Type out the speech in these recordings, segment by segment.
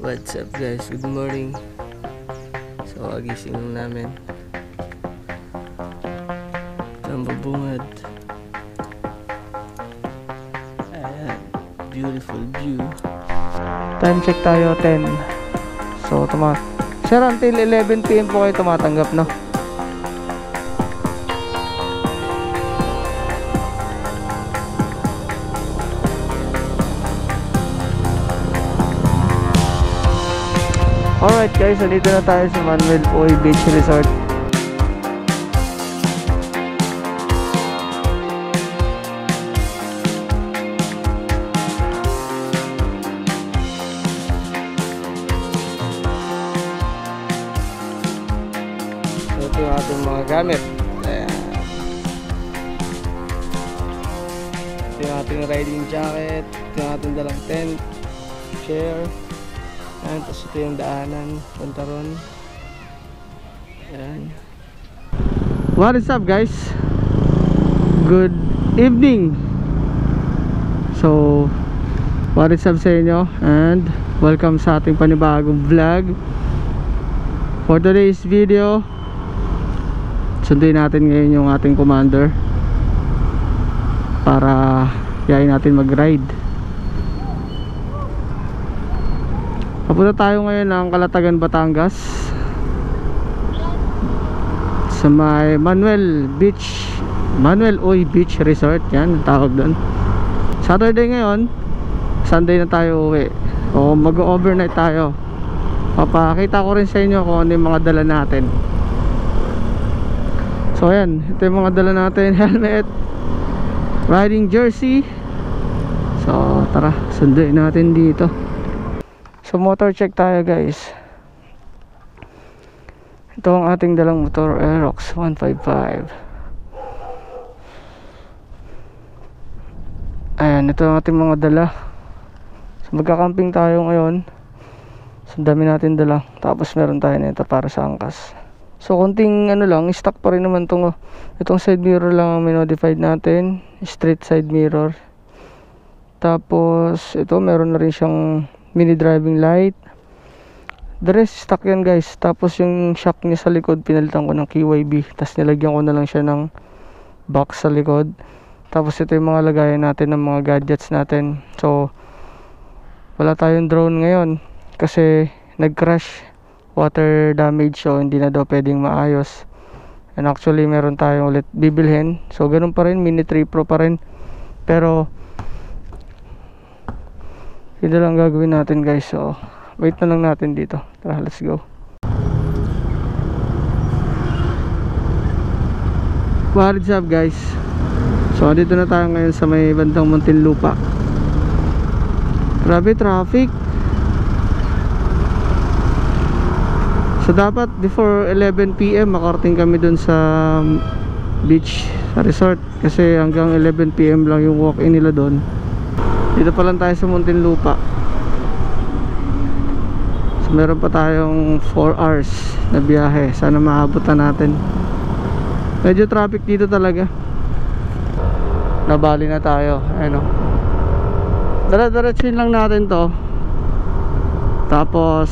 What's up guys? Good morning. So agising lang namin. Ang bubungad. Ayan, beautiful view. Time check tayo 10. So sir, until 11 PM po kayo tumatanggap, no? Alright guys, nandito na tayo sa Manuel Oy Beach Resort. So ito yung ating mga gamit. Ayan. Ito yung ating riding jacket. Ito yung ating dalang tent, chair. Ayan, tapos ito yung daanan punta ron. Ayan. What is up guys? Good evening. So what is up sa inyo, and welcome sa ating panibagong vlog. For today's video, sundin natin ngayon yung ating commander para yain natin mag-ride. Papunta tayo ngayon ng Calatagan, Batangas, sa may Manuel Oy Beach Resort. Yan ang tawag doon. Saturday ngayon, Sunday na tayo uwi, o mag-overnight tayo. Papakita ko rin sa inyo kung ano yung mga dala natin. So ayan, ito yung mga dala natin. Helmet, riding jersey. So tara, sunduin natin dito. So motor check tayo guys. Ito ang ating dalang motor, Aerox 155. Ayan, ito ang ating mga dala. So magkakamping tayo ngayon. So dami natin dala. Tapos meron tayo nito para sa angkas. So konting ano lang, stock pa rin naman itong side mirror lang ang minodified natin. Straight side mirror. Tapos ito meron na rin siyang mini driving light. The rest stock yan guys. Tapos yung shock niya sa likod, pinalitan ko ng KYB. Tapos nilagyan ko na lang siya ng box sa likod. Tapos ito yung mga lagayan natin ng mga gadgets natin. So wala tayong drone ngayon kasi nag-crash, water damage, so hindi na daw pwedeng maayos. And actually meron tayong ulit bibilhin. So ganun pa rin, Mini 3 Pro pa rin. Pero ito lang gagawin natin guys. So wait na lang natin dito. Tara, let's go. What's up guys? So dito na tayo ngayon sa may bandang Muntinlupa. Grabe traffic. So dapat before 11 PM makarating kami dun sa beach, sa resort, kasi hanggang 11 PM lang yung walk-in nila dun. Dito pa lang tayo sa Muntinlupa. So meron pa tayong 4 hours na biyahe. Sana maabot na natin. Medyo traffic dito talaga. Nabali na tayo. Ayun o. Dala-diretsin lang natin to. Tapos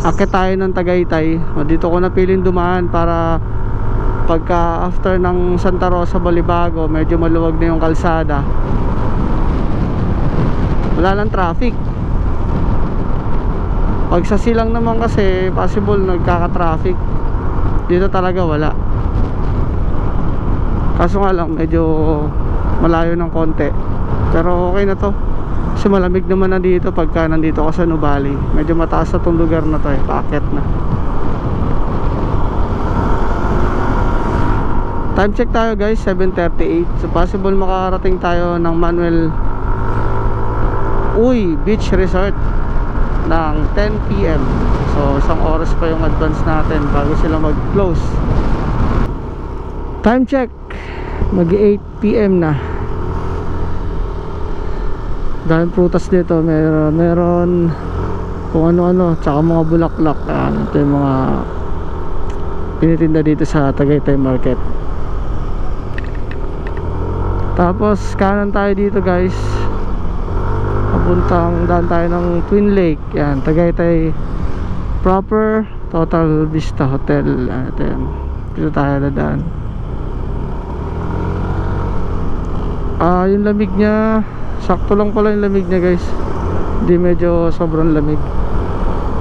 akit tayo ng Tagaytay. Dito ko napiling dumaan para pagka after ng Santa Rosa, Balibago, medyo maluwag na yung kalsada. Wala lang traffic. Pag sa silang naman kasi possible nagkaka-traffic. Dito talaga wala. Kaso nga lang medyo malayo ng konti. Pero okay na to. Kasi malamig naman na dito pagka nandito ka sa Nubali. Medyo mataas na tong lugar na to, paakyat na. Time check tayo guys, 7:38. So possible makarating tayo ng Manuel Oy Beach Resort ng 10 PM. So isang oras pa yung advance natin bago sila mag-close. Time check, mag-8 PM na. Dahil prutas dito, meron kung ano-ano, tsaka mga bulaklak. Ito yung mga pinitinda dito sa Tagaytay Market. Tapos kanan tayo dito guys, papuntang daan tayo ng Twin Lake. Yan, Tagaytay proper, Total Vista Hotel. Ito yan, dito tayo dadaan. Yung lamig niya, sakto lang pala yung lamig niya guys, hindi medyo sobrang lamig.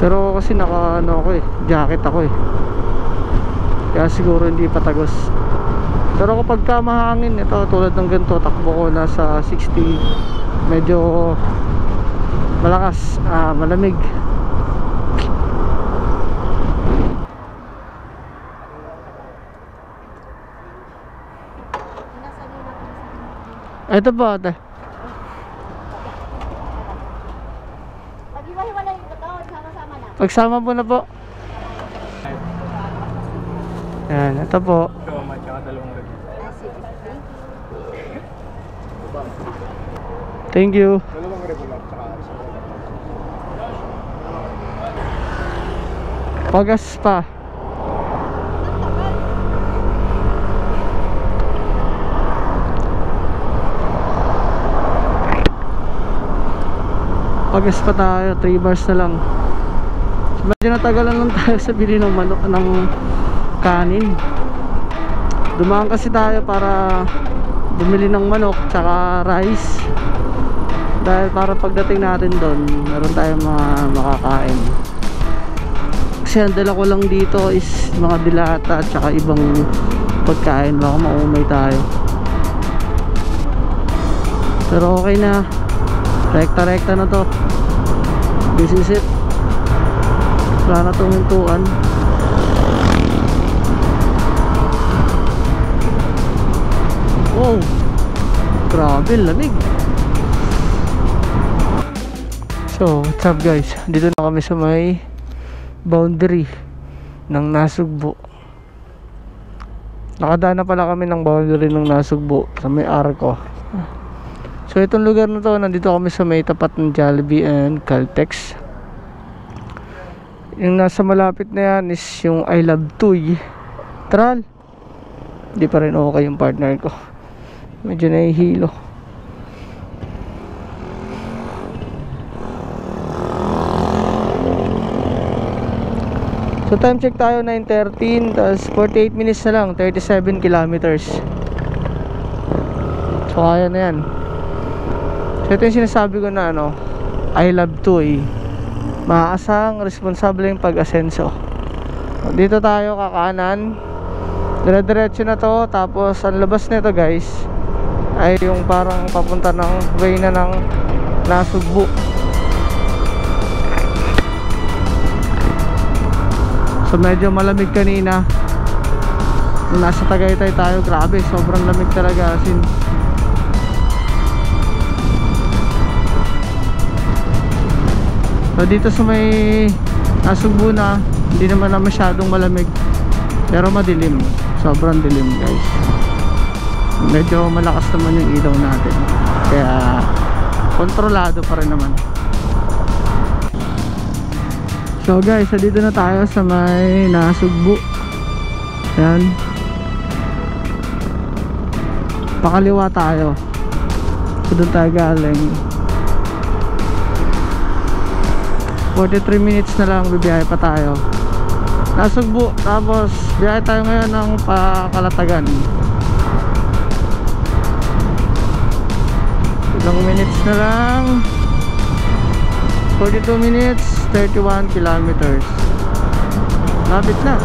Pero kasi naka ano ako jacket ako kaya siguro hindi patagos. Pero kapag ka mahangin, ito tulad ng ganito, takbo ko nasa 60, medyo malakas, malamig. Ito po ate. Pag-iwa-hiwalay ko to, sama-sama na. Pagsama po na po. Yan, ito po. Thank you. Pagas pa. Pagas pa tayo, 3 bars na lang. Medyo natagalan lang tayo sa bili ng manok, ng kanin. Dumaan kasi tayo para bumili ng manok tsaka rice, dahil para pagdating natin doon meron tayong mga makakain. Kasi ang dala ko lang dito is mga dilata tsaka ibang pagkain, baka maumay tayo. Pero okay na, rekta-rekta na to. This is it. Wala na itong hintuan. Wow, grabe lamig. So what's up guys, dito na kami sa may boundary ng Nasugbu. Nakadaan na pala kami ng boundary ng Nasugbu sa may Arco. So itong lugar na to, nandito kami sa may tapat ng Jollibee and Caltex. Yung nasa malapit na yan is yung I Love Tuy. Tral, hindi pa rin okay yung partner ko, medyo nahihilo. So time check tayo 9:13, tapos 48 minutes na lang, 37 kilometers. So kaya na yan. So ito yung sinasabi ko na ano, I Love Tuy. Maaasang responsable yung pag-asenso. Dito tayo kakanan, dire-diretso na to. Tapos ang labas nito guys ay yung parang papunta ng way na ng Nasugbu. So medyo malamig kanina nung nasa Tagaytay tayo. Grabe, sobrang lamig talaga, as in. So dito sa may Nasugbu na, hindi naman na masyadong malamig, pero madilim, sobrang dilim guys. Medyo malakas naman yung ilaw natin, kaya kontrolado pa rin naman. So guys, dito na tayo sa may Nasugbu. Ayan, pakaliwa tayo, so doon tayo galing. 43 minutes na lang, bibiyahe pa tayo Nasugbu, tapos biyahe tayo ngayon ng Pakalatagan. Ilang minutes na lang, 42 minutes, 31 kilometers. Lapit na.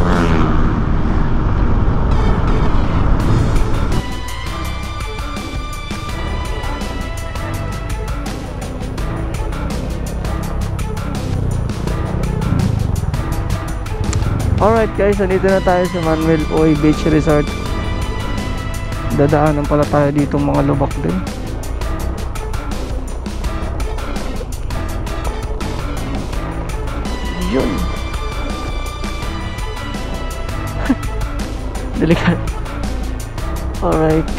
Alright guys, nandito na tayo sa Manuel Oy Beach Resort. Dadaanan pala tayo dito mga lubak din. Yun. Delikado. Alright.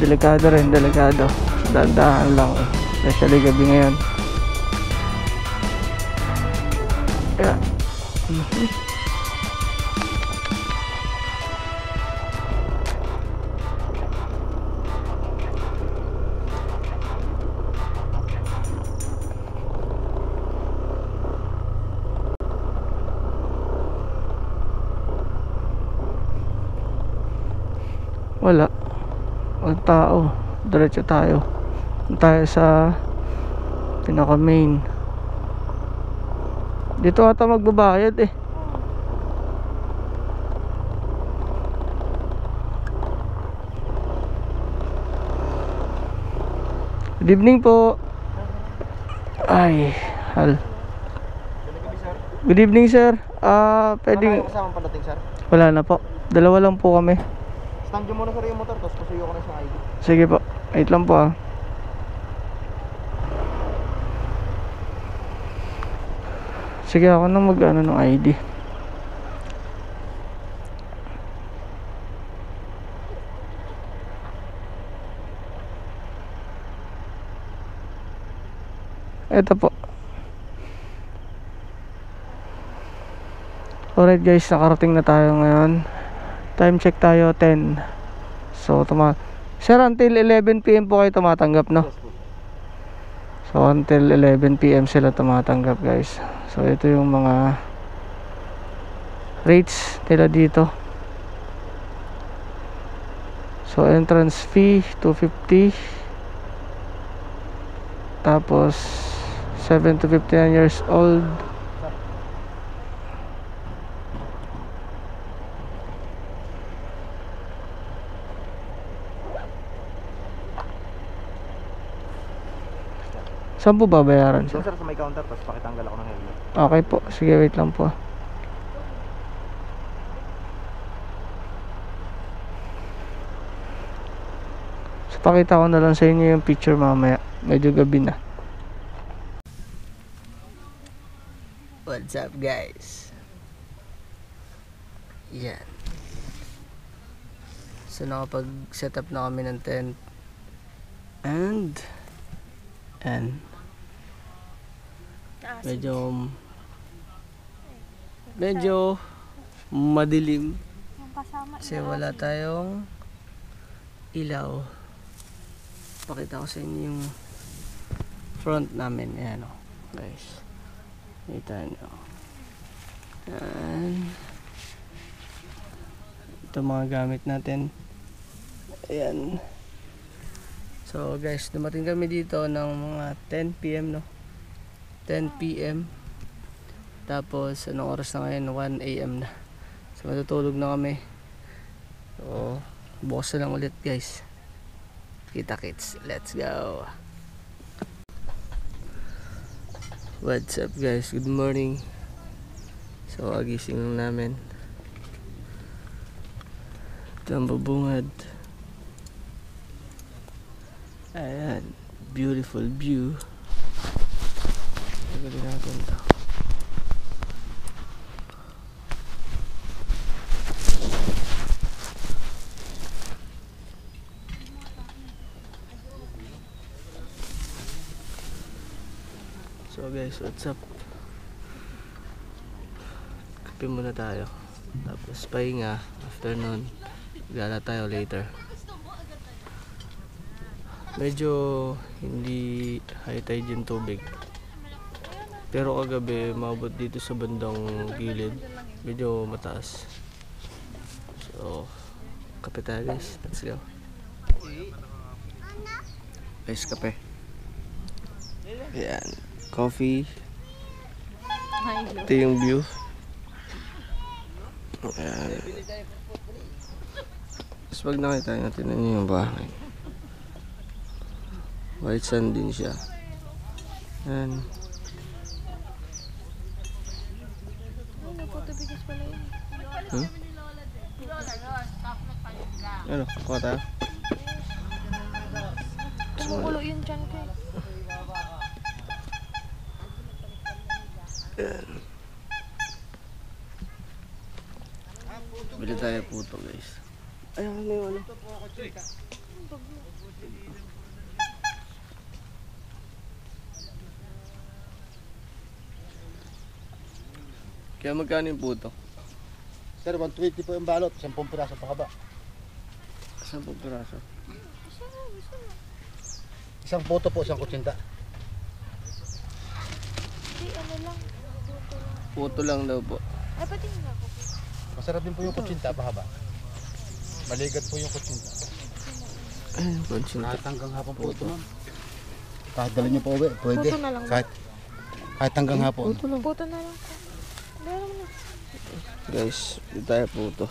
Delikado rin, delikado. Dahan-dahan lang. Especially gabi ngayon. Yeah. Wala. Walang tao. Diretso tayo. Tayo sa pinaka main. Dito ata magbabayad eh. Good evening po. Ay, hal. Good evening sir. Pwedeng... Kasama palating, sir. Wala na po. Dalawa lang po kami. Stand nyo muna, sir, yung motor, tapos pasuyo ko na sa ID. Sige po. Wait lang po Sige, ako na mag-ano ng ID. Ito po. Alright guys, nakarating na tayo ngayon. Time check tayo 10. So sir, until 11 PM po kayo tumatanggap, no? So until 11 PM sila tumatanggap guys. So ito yung mga rates nila dito. So entrance fee 250. Tapos 7 to 59 years old. Saan po babayaran So, siya? sir, sa may counter, tapos pakitanggal ako ng helmet. Okay po. Sige, wait lang po. So, pakita ko na lang sa inyo yung picture mamaya. Medyo gabi na. What's up guys? Yan. So nakapag set up na kami ng tent. And medyo madilim kasi wala tayong ilaw. Pakita ko sa inyo yung front namin. Ayan o guys, kita nyo. Ayan. Ito mga gamit natin. Ayan. So guys, dumating kami dito ng mga 10 PM, no? 10 PM. Tapos anong oras na ngayon? 1 AM na. So matutulog na kami. So bukas na lang ulit guys. Kita kits. Let's go. What's up guys? Good morning. So agising lang namin. Ito ang babungad. Ayan, beautiful view. Tagalin natin ito. So guys, what's up? Kape muna tayo. Tapos pahinga. After nun, gala tayo later. Medyo hindi high tide yung tubig, pero kagabi maabot dito sa bandang gilid, medyo mataas. So kape tayo guys, let's go guys. Kape, ayan, coffee. Ito yung view. Ayan. Tapos pag nakita natin yung bahay, white sand din siya. And ano, kuha tayo? Kumukulo yung dyan ko eh. Ayan. Bili tayo puto guys. Ayan, ano yung ano? Kaya magkano yung puto? Sir, 120 po yung balot, 10 piraso pa haba. 10 piraso. Isang puto po, isang kutsinta. Hindi, ano lang. Puto lang daw po. Ay, pati nga ako. Masarap din po yung kutsinta, pahaba. Maligat po yung kutsinta. Ayun, pansin. Kahit hanggang hapon po ito, ma'am. Kahit dala niyo po uwi, pwede. Puto na lang. Kahit hanggang hapon. Puto lang. Puto na lang. Meron na. Guys, dito tayo puto.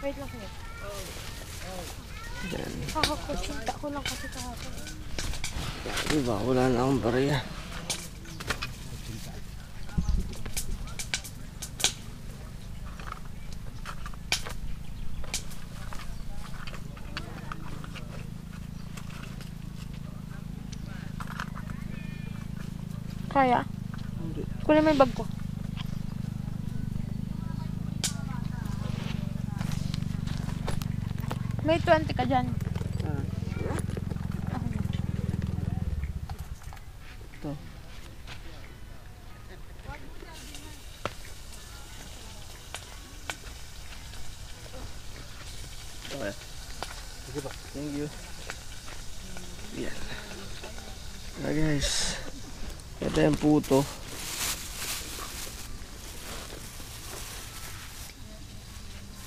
Wait lang kayo. Yan. Kakakutsinta ko lang kasi kahapon. Diba, wala na akong barya. Kaya? Kunin mo yung bag ko. May 20 ka dyan. Ito. Okay. Sige ba? Thank you. Yan. Guys. Ito yung puto.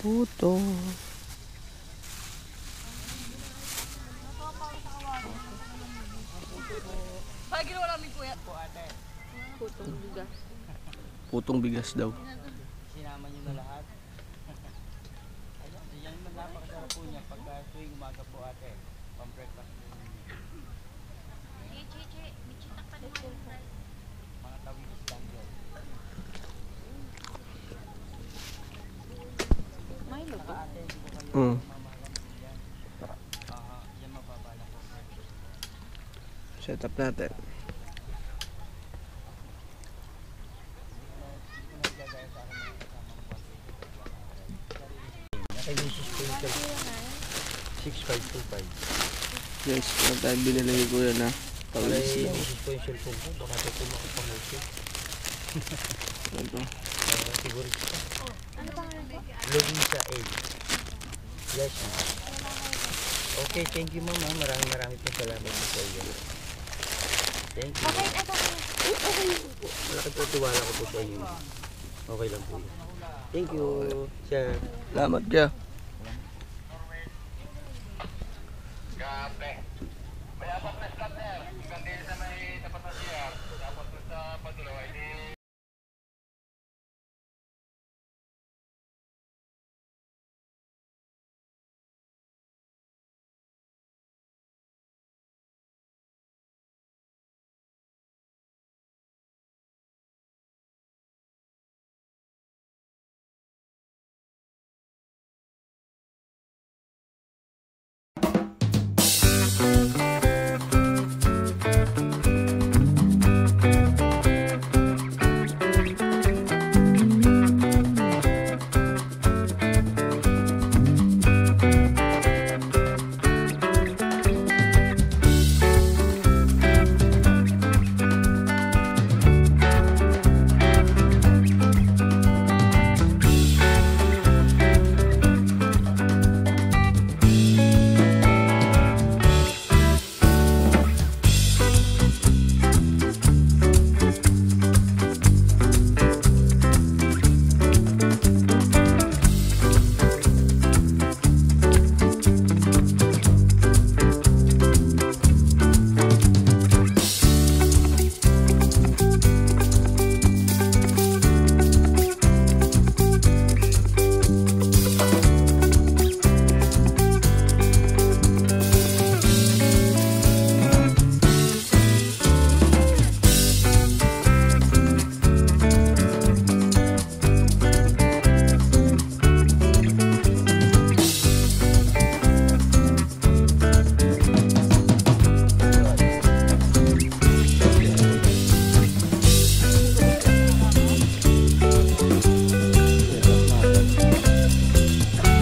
Puto. Putong bigas daw. Sinama nyo na lahat. Ayun, yan man napakasarap po niya pag tuwing umaga po ate. Pang-breakfast. Mga tawid lang yun. Milo ba? Ate, hindi ko kayo Mm. mamahalan yan. Yan mababala po. Set up natin. Naka-uses po yung 6525. Guys, kung tayo binili ni Kuya na tawalis daw. Uses po yung cellphone ko. Baka ito makapang-usip. Ito. Siguro ito. Ano pangalan ko? Lovisa A. Yes, ma'am. Okay, thank you ma'am. Maraming po salamat po sa iyo. Thank you. Okay, ito ko. Malaki po tiwala ko po sa inyo. Okay lang po. Thank you, sir. Salamat ka.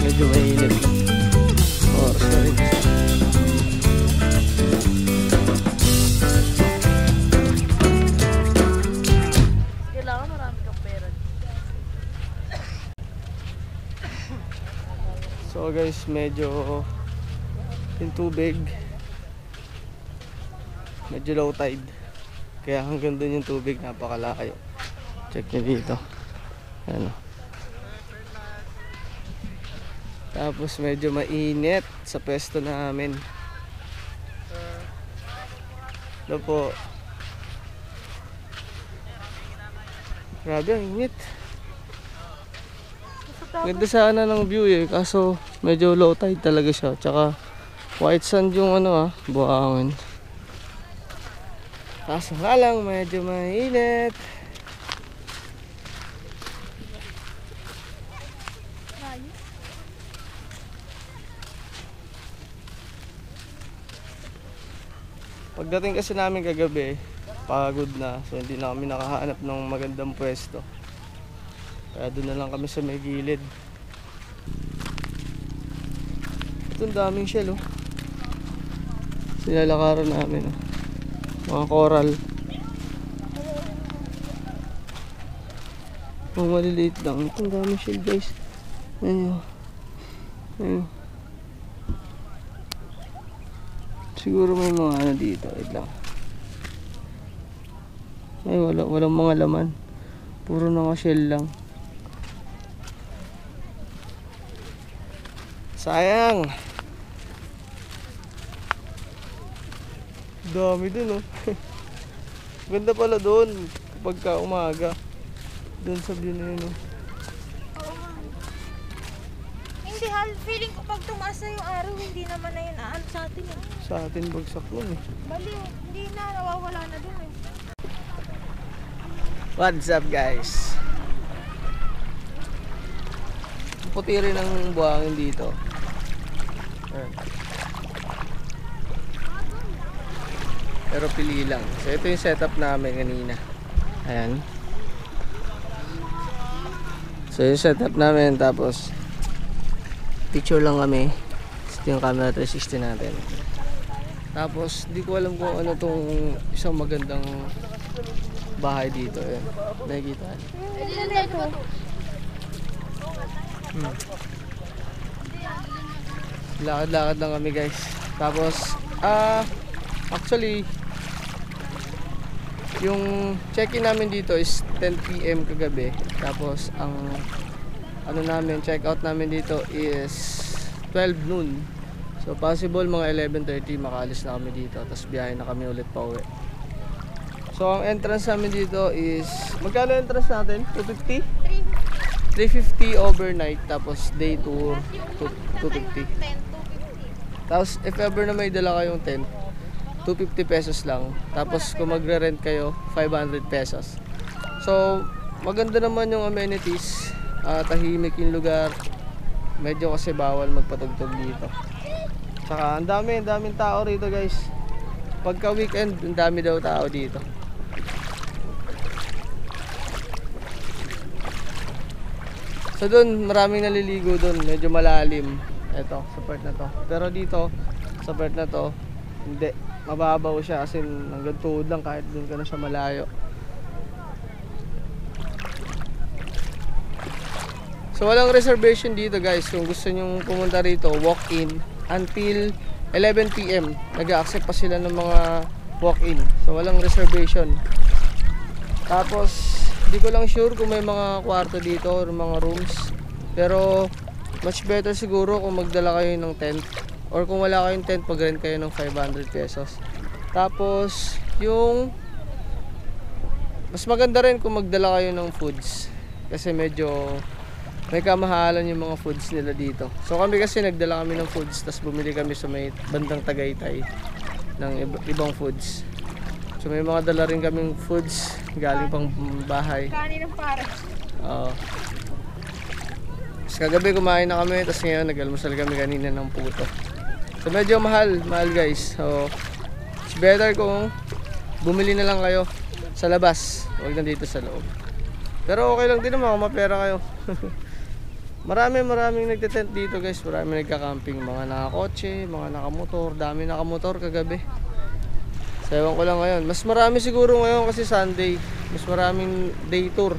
Medyo mainit. Oh, sorry. Kailangan marami kang pera. So guys, medyo yung tubig medyo low tide. Kaya hanggang dun yung tubig, napakalayo. Check nyo dito. Ano. Tapos medyo mainit sa pwesto namin. Ito po. Grabe ang init. Ganda sana ng view eh, kaso medyo low tide talaga siya. Tsaka white sand yung buhangin. Kaso nga lang medyo mainit. Pagdating kasi namin kagabi, pagod na. So hindi na kami nakahanap ng magandang pwesto. Kaya doon na lang kami sa may gilid. Ito ang daming shell oh. Sinalakaran namin oh. Mga coral. Oh, maliliit lang. Ito ang daming shell guys. Ayun. Ayun. Siguro may mga dito. Wait lang. Ay walang mga laman. Puro naka-shell lang. Sayang. Dami dun oh. Ganda pala doon kapag ka umaga. Doon sa view na yun oh. Hindi, feeling ko pag tumaas na yung araw, hindi naman na yun aan sa atin eh. Sa atin bagsak nun eh. Baliw, hindi na, nawawala na dun eh. What's up guys? Puti rin ang buhangin dito. Ayan. Pero pili lang. So ito yung setup namin kanina. Ayan. So yung setup namin, tapos picture lang kami. Ito yung camera 360 natin. Tapos di ko alam kung ano tong isang magandang bahay dito. Ayan. Nakikita. Lakad-lakad lang kami guys. Tapos actually yung check-in namin dito is 10 PM kagabi. Tapos ang check out namin dito is 12 noon. So possible mga 11:30 makaalis na kami dito. Tapos biyahe na kami ulit pa uwi. So ang entrance namin dito is, magkano entrance natin? 250? 350 overnight. Tapos day tour 250. Tapos if ever na may dala kayong tent, 250 pesos lang. Tapos kung magre-rent kayo, 500 pesos. So maganda naman yung amenities. Tahimik yung lugar. Medyo kasi bawal magpatugtog dito. Saka ang daming tao rito guys. Pagka weekend, ang dami daw tao dito. So doon, maraming naliligo doon. Medyo malalim. Ito, sa part na to. Pero dito, sa part na to, hindi. Mababaw siya kasi hanggang tuhod lang kahit doon ka na sa malayo. So walang reservation dito guys. Kung gusto nyong pumunta rito, walk-in until 11 PM. Nag-accept pa sila ng mga walk-in. So walang reservation. Tapos hindi ko lang sure kung may mga kwarto dito or mga rooms. Pero much better siguro kung magdala kayo ng tent. Or kung wala kayong tent, pag-rent kayo ng 500 pesos. Tapos yung mas maganda rin kung magdala kayo ng foods. Kasi medyo may kamahalan yung mga foods nila dito. So kami kasi nagdala kami ng foods, tapos bumili kami sa may bandang Tagaytay ng ibang foods. So may mga dala rin kaming foods galing pang bahay. Kanin ng para. Oo. Tapos kagabi kumain na kami, tapos ngayon nag-almusal kami kanina ng puto. So medyo mahal guys. So it's better kung bumili na lang kayo sa labas, huwag na dito sa loob. Pero okay lang din naman kung mapera kayo. Maraming nagte-tent dito guys. Maraming nagka-camping. Mga nakakotse, mga nakamotor. Dami nakamotor kagabi. So ewan ko lang ngayon. Mas marami siguro ngayon kasi Sunday. Mas maraming day tour.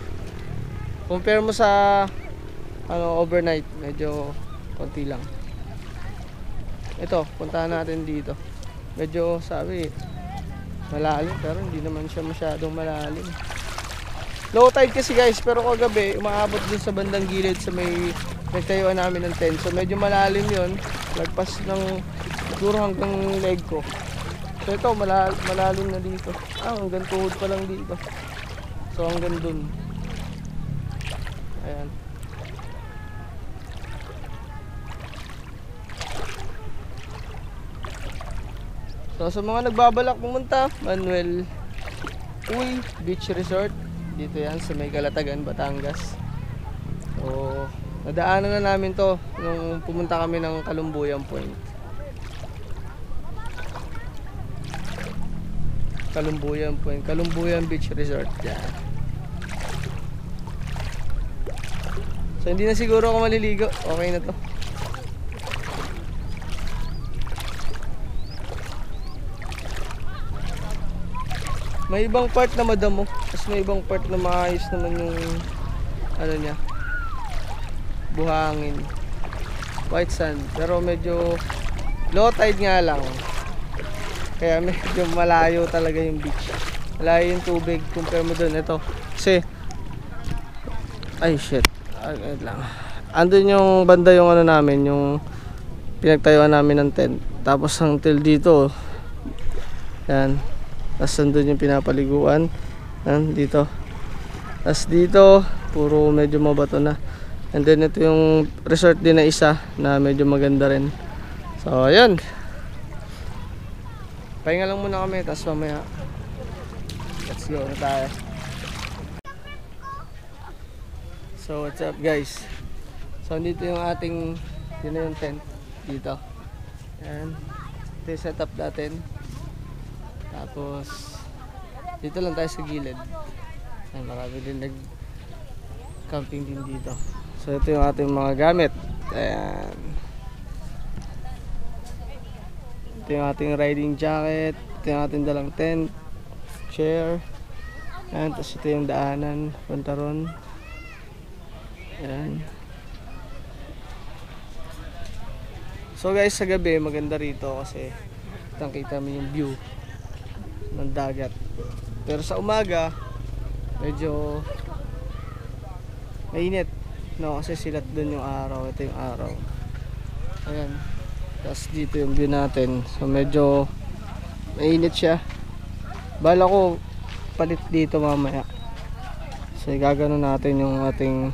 Compare mo sa overnight, medyo konti lang. Ito, puntahan natin dito. Medyo sabi malalim, pero hindi naman siya masyadong malalim. Low tide kasi guys, pero kagabi umaabot dun sa bandang gilid sa may nagtayuan namin ng tent. So medyo malalim yun, lagpas ng siguro hanggang leg ko. So ito malalim na dito, hanggang tuhod pa lang dito. So hanggang dun, ayan. So sa mga nagbabalak pumunta, Manuel Uy Beach Resort, dito yan sa may Calatagan, Batangas. So nadaanan na namin to nung pumunta kami ng Kalumbuyan Point. Kalumbuyan Point, Kalumbuyan Beach Resort yan. So hindi na siguro ako maliligo, okay na to. May ibang part na madamo, tapos may ibang part na maayos naman yung ano niya, buhangin, white sand, pero medyo low tide nga lang, kaya medyo malayo talaga yung beach, malayo yung tubig compare mo dun. Ito kasi ay shit, lang andun yung banda yung ano namin, yung pinagtayuan namin ng tent, tapos until dito yan. Tapos nandun yung pinapaliguan dito. Tapos dito puro medyo mabato na. And then ito yung resort din na isa na medyo maganda rin. So ayun, pahinga lang muna kami, tapos mamaya let's go na tayo. So what's up guys, so dito yung ating, yun na yung tent dito. Ayan, ito yung setup natin. Tapos dito lang tayo sa gilid. Ay, marami din nag camping din dito. So ito yung ating mga gamit. Ayan, ito yung ating riding jacket, ito yung ating dalang tent, chair. Ayan, tapos ito yung daanan punta ron. Ayan. So guys, sa gabi maganda rito kasi kitang-kita mo yung view ng dagat. Pero sa umaga medyo mainit, no, kasi silat dun yung araw. Ito yung araw. Ayan. Tapos dito yung view natin. So medyo mainit siya. Bala ko palit dito mamaya. So gagano natin yung ating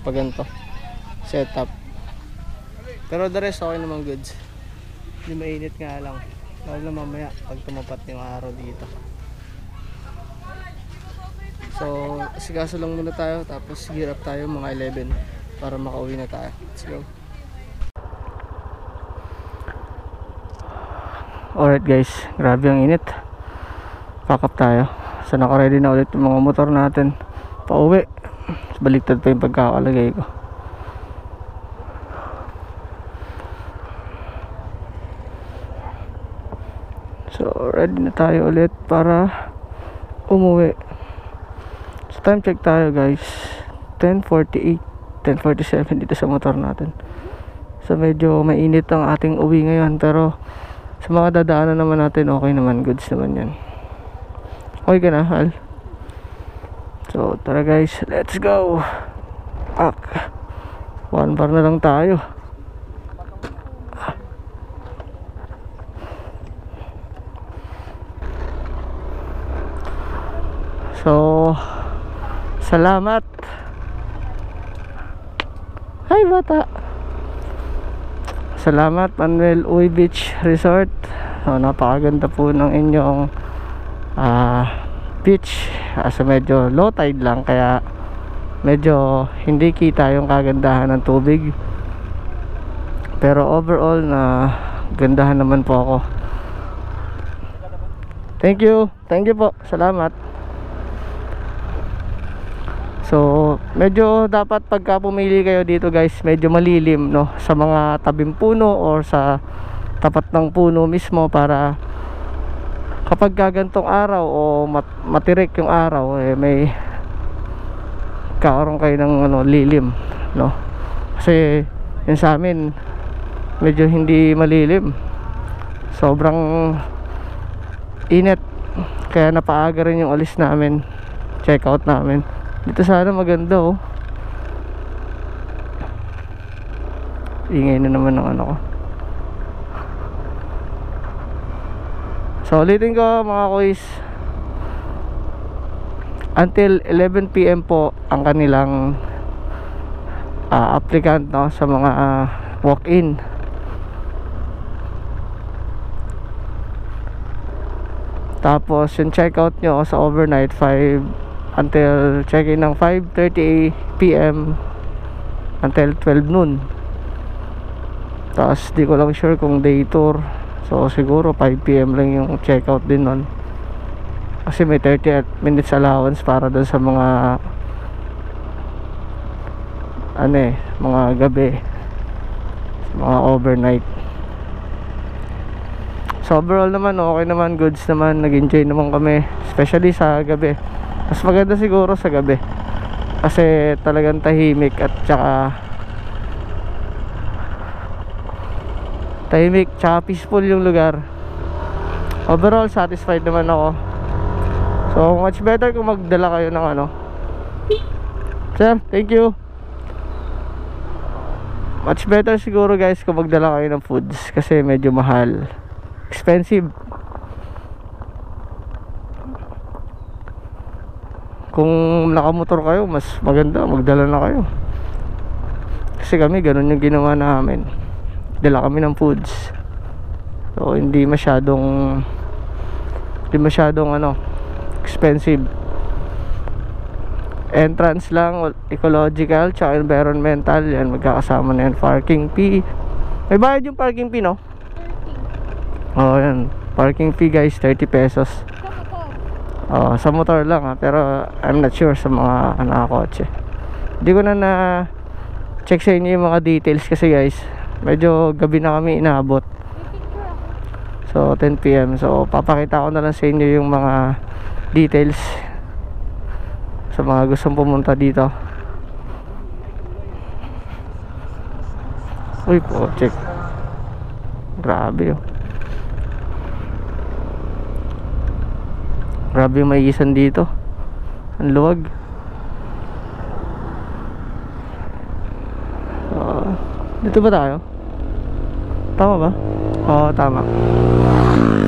paganto setup. Pero the rest okay naman, goods. Hindi mainit nga lang. Lalo na mamaya pag tumapat yung araw dito. So asikaso lang muna tayo, tapos gear up tayo mga 11 para makauwi na tayo. Let's go. Alright guys, grabe ang init. Pack up tayo. So naka-ready na ulit yung mga motor natin pauwi. Baliktad pa yung pagkakalagay ko. So ready na tayo ulit para umuwi. So time check tayo guys, 10:48, 10:47 dito sa motor natin. So medyo mainit ang ating uwi ngayon, pero sa mga dadaanan naman natin okay naman, goods naman yan. Okay ka na, Hal? So tara guys, let's go. One bar na lang tayo. So salamat. Hi bata. Salamat Manuel Uy Beach Resort. So napakaganda po ng inyong beach. So medyo low tide lang, kaya medyo hindi kita yung kagandahan ng tubig, pero overall na gandahan naman po ako. Thank you po, salamat. So medyo dapat pagka pumili kayo dito guys, medyo malilim, no, sa mga tabing puno or sa tapat ng puno mismo, para kapag gagantong araw o matirik yung araw, may karoon kayo ng lilim, no? Kasi yun sa amin medyo hindi malilim, sobrang init, kaya napaaga rin yung alis namin, check out namin. Dito sana maganda, oh. Ingay na naman ng ano ko. So ulitin ko mga kuys, until 11 PM po ang kanilang applicant, no, sa mga walk-in. Tapos yung checkout nyo sa overnight 5 until check-in ng 5:30 PM until 12 noon. Tapos di ko lang sure kung day tour, so siguro 5 PM lang yung checkout din nun, kasi may 30 minutes allowance para doon sa mga mga gabi, mga overnight. So overall naman okay naman, goods naman, nag-enjoy naman kami, especially sa gabi. Mas maganda siguro sa gabi kasi talagang tahimik at tsaka peaceful yung lugar. Overall satisfied naman ako. So much better kung magdala kayo ng sir, thank you. Much better siguro guys kung magdala kayo ng foods kasi medyo mahal, expensive. Kung nakamotor kayo, mas maganda magdala na kayo. Kasi kami ganun yung ginawa namin, dala kami ng foods. So hindi masyadong expensive. Entrance lang, ecological tsaka environmental, yan magkakasama na yan. Parking fee, may bayad yung parking fee, no? Yan, parking fee guys, 30 pesos. Sa motor lang pero I'm not sure sa mga nakakotse. Hindi ko na check sa inyo yung mga details kasi guys, medyo gabi na kami inaabot. So 10 PM, so papakita ko na lang sa inyo yung mga details sa mga gustong pumunta dito. Uy po, check. Grabe grabe yung maiisan dito, ang luwag. Dito ba tayo? Tama ba? Oo, tama.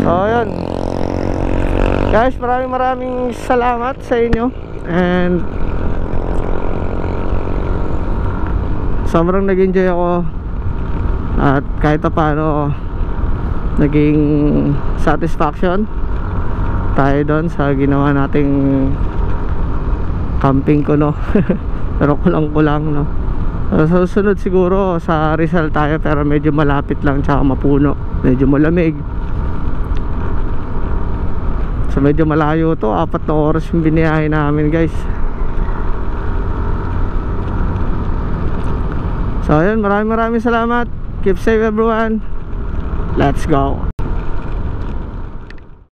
So yun guys, maraming salamat sa inyo, and sobrang nag-enjoy ako, at kahit pa paano naging satisfaction tayo doon sa ginawa nating camping ko, no? Pero kulang no. So susunod siguro sa Rizal tayo, pero medyo malapit lang tsaka mapuno, medyo malamig. So medyo malayo to, 4 na oras yung biniyahe namin guys. So ayun, maraming salamat. Keep safe everyone. Let's go.